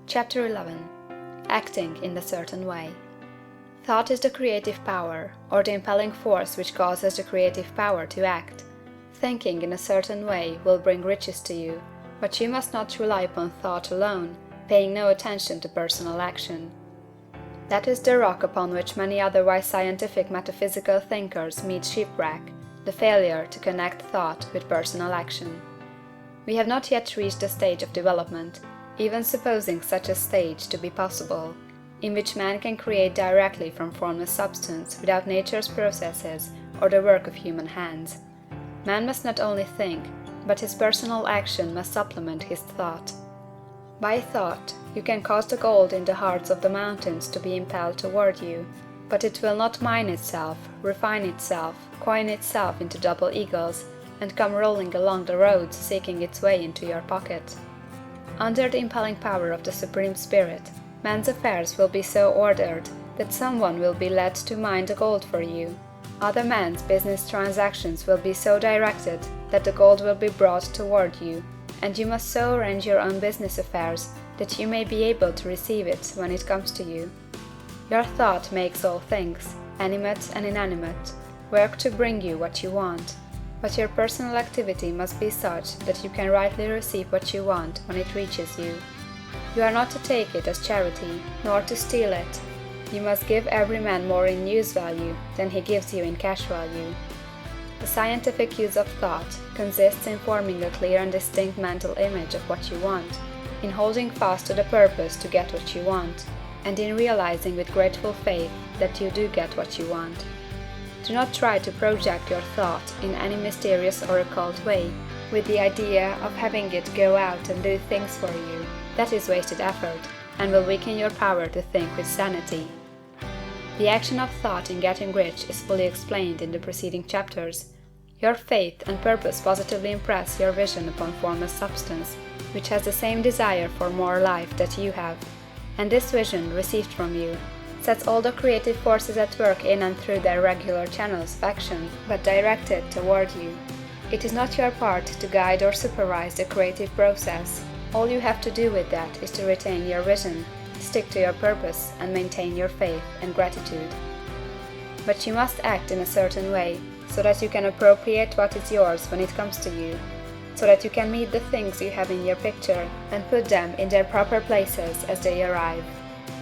Chapter 11. Acting in a certain way. Thought is the creative power, or the impelling force which causes the creative power to act. Thinking in a certain way will bring riches to you, but you must not rely upon thought alone, paying no attention to personal action. That is the rock upon which many otherwise scientific metaphysical thinkers meet shipwreck, the failure to connect thought with personal action. We have not yet reached the stage of development, even supposing such a stage to be possible, in which man can create directly from formless substance without nature's processes or the work of human hands. Man must not only think, but his personal action must supplement his thought. By thought, you can cause the gold in the hearts of the mountains to be impelled toward you, but it will not mine itself, refine itself, coin itself into double eagles, and come rolling along the roads seeking its way into your pocket. Under the impelling power of the Supreme Spirit, man's affairs will be so ordered that someone will be led to mine the gold for you. Other men's business transactions will be so directed that the gold will be brought toward you, and you must so arrange your own business affairs that you may be able to receive it when it comes to you. Your thought makes all things, animate and inanimate, work to bring you what you want, but your personal activity must be such that you can rightly receive what you want when it reaches you. You are not to take it as charity, nor to steal it. You must give every man more in use value than he gives you in cash value. The scientific use of thought consists in forming a clear and distinct mental image of what you want, in holding fast to the purpose to get what you want, and in realizing with grateful faith that you do get what you want. Do not try to project your thought in any mysterious or occult way, with the idea of having it go out and do things for you. That is wasted effort, and will weaken your power to think with sanity. The action of thought in getting rich is fully explained in the preceding chapters. Your faith and purpose positively impress your vision upon formless substance, which has the same desire for more life that you have, and this vision, received from you, sets all the creative forces at work in and through their regular channels of action, but directed toward you. It is not your part to guide or supervise the creative process. All you have to do with that is to retain your vision, stick to your purpose, and maintain your faith and gratitude. But you must act in a certain way, so that you can appropriate what is yours when it comes to you, so that you can meet the things you have in your picture and put them in their proper places as they arrive.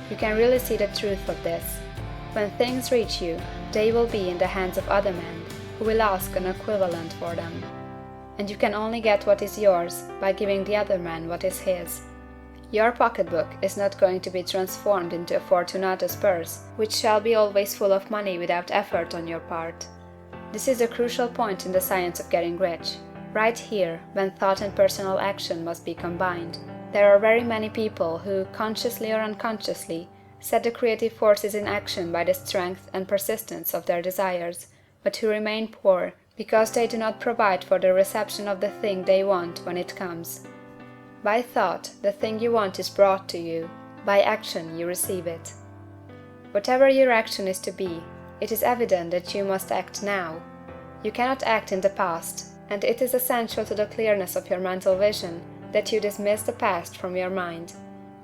You can really see the truth of this. When things reach you, they will be in the hands of other men, who will ask an equivalent for them. And you can only get what is yours by giving the other man what is his. Your pocketbook is not going to be transformed into a Fortunatus purse, which shall be always full of money without effort on your part. This is a crucial point in the science of getting rich. Right here, when thought and personal action must be combined, there are very many people who, consciously or unconsciously, set the creative forces in action by the strength and persistence of their desires, but who remain poor because they do not provide for the reception of the thing they want when it comes. By thought, the thing you want is brought to you. By action, you receive it. Whatever your action is to be, it is evident that you must act now. You cannot act in the past, and it is essential to the clearness of your mental vision that you dismiss the past from your mind.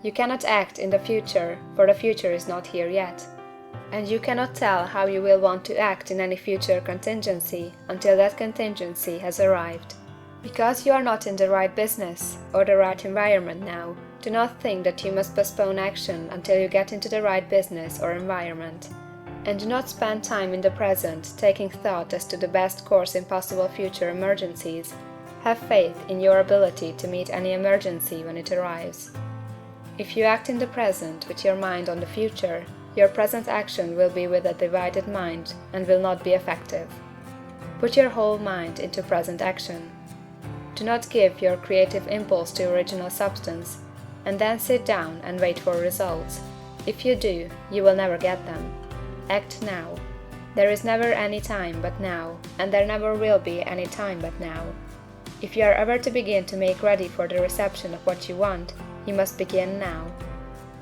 You cannot act in the future, for the future is not here yet. And you cannot tell how you will want to act in any future contingency until that contingency has arrived. Because you are not in the right business or the right environment now, do not think that you must postpone action until you get into the right business or environment. And do not spend time in the present taking thought as to the best course in possible future emergencies. Have faith in your ability to meet any emergency when it arrives. If you act in the present with your mind on the future, your present action will be with a divided mind and will not be effective. Put your whole mind into present action. Do not give your creative impulse to original substance, and then sit down and wait for results. If you do, you will never get them. Act now. There is never any time but now, and there never will be any time but now. If you are ever to begin to make ready for the reception of what you want, you must begin now.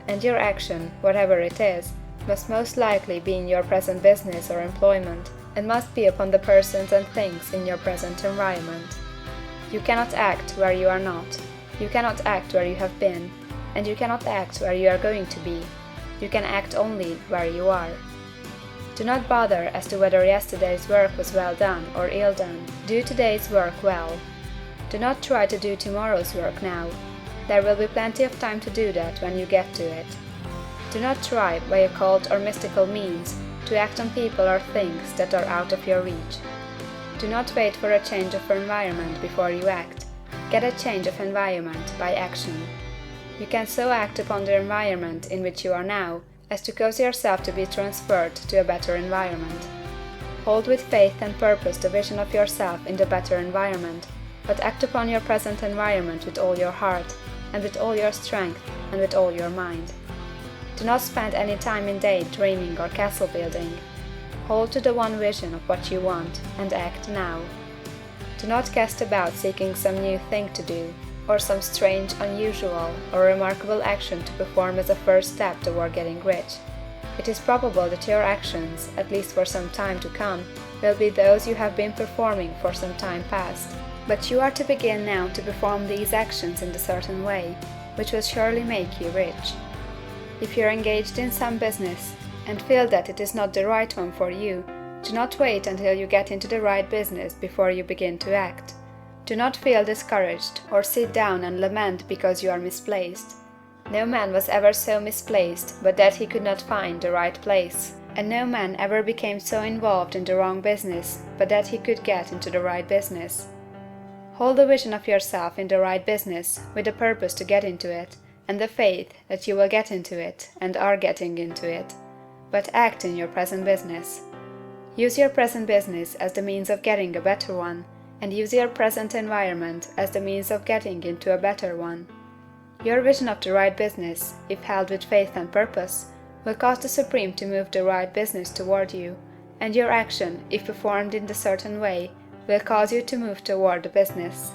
And your action, whatever it is, must most likely be in your present business or employment, and must be upon the persons and things in your present environment. You cannot act where you are not. You cannot act where you have been. and you cannot act where you are going to be. You can act only where you are. Do not bother as to whether yesterday's work was well done or ill done. Do today's work well. Do not try to do tomorrow's work now. There will be plenty of time to do that when you get to it. Do not try, by occult or mystical means, to act on people or things that are out of your reach. Do not wait for a change of environment before you act. Get a change of environment by action. You can so act upon the environment in which you are now as to cause yourself to be transferred to a better environment. Hold with faith and purpose the vision of yourself in the better environment, but act upon your present environment with all your heart, and with all your strength, and with all your mind. Do not spend any time in daydreaming or castle building. Hold to the one vision of what you want, and act now. Do not cast about seeking some new thing to do, or some strange, unusual, or remarkable action to perform as a first step toward getting rich. It is probable that your actions, at least for some time to come, will be those you have been performing for some time past. But you are to begin now to perform these actions in a certain way, which will surely make you rich. If you are engaged in some business, and feel that it is not the right one for you, do not wait until you get into the right business before you begin to act. Do not feel discouraged, or sit down and lament because you are misplaced. No man was ever so misplaced but that he could not find the right place, and no man ever became so involved in the wrong business but that he could get into the right business. Hold the vision of yourself in the right business, with the purpose to get into it, and the faith that you will get into it, and are getting into it. But act in your present business. Use your present business as the means of getting a better one, and use your present environment as the means of getting into a better one. Your vision of the right business, if held with faith and purpose, will cause the Supreme to move the right business toward you, and your action, if performed in the certain way, will cause you to move toward the business.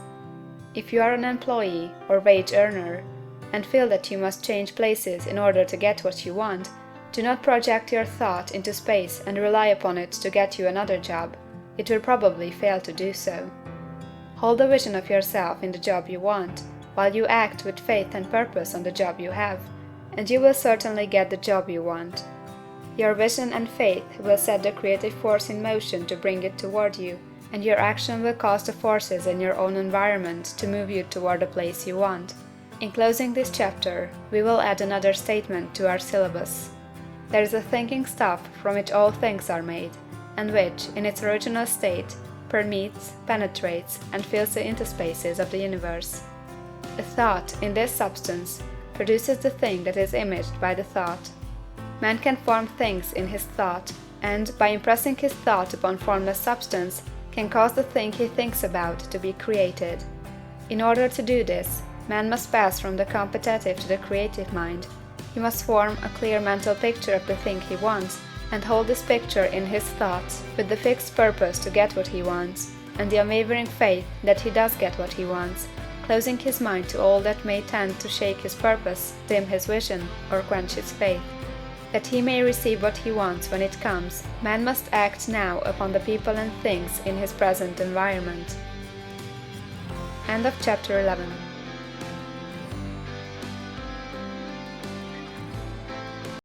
If you are an employee or wage earner, and feel that you must change places in order to get what you want, do not project your thought into space and rely upon it to get you another job. It will probably fail to do so. Hold the vision of yourself in the job you want, while you act with faith and purpose on the job you have, and you will certainly get the job you want. Your vision and faith will set the creative force in motion to bring it toward you, and your action will cause the forces in your own environment to move you toward the place you want. In closing this chapter, we will add another statement to our syllabus. There is a thinking stuff from which all things are made, and which, in its original state, permeates, penetrates, and fills the interspaces of the universe. A thought, in this substance, produces the thing that is imaged by the thought. Man can form things in his thought, and, by impressing his thought upon formless substance, can cause the thing he thinks about to be created. In order to do this, man must pass from the competitive to the creative mind. He must form a clear mental picture of the thing he wants, and hold this picture in his thoughts, with the fixed purpose to get what he wants, and the unwavering faith that he does get what he wants, closing his mind to all that may tend to shake his purpose, dim his vision, or quench his faith. That he may receive what he wants when it comes, man must act now upon the people and things in his present environment. End of chapter 11.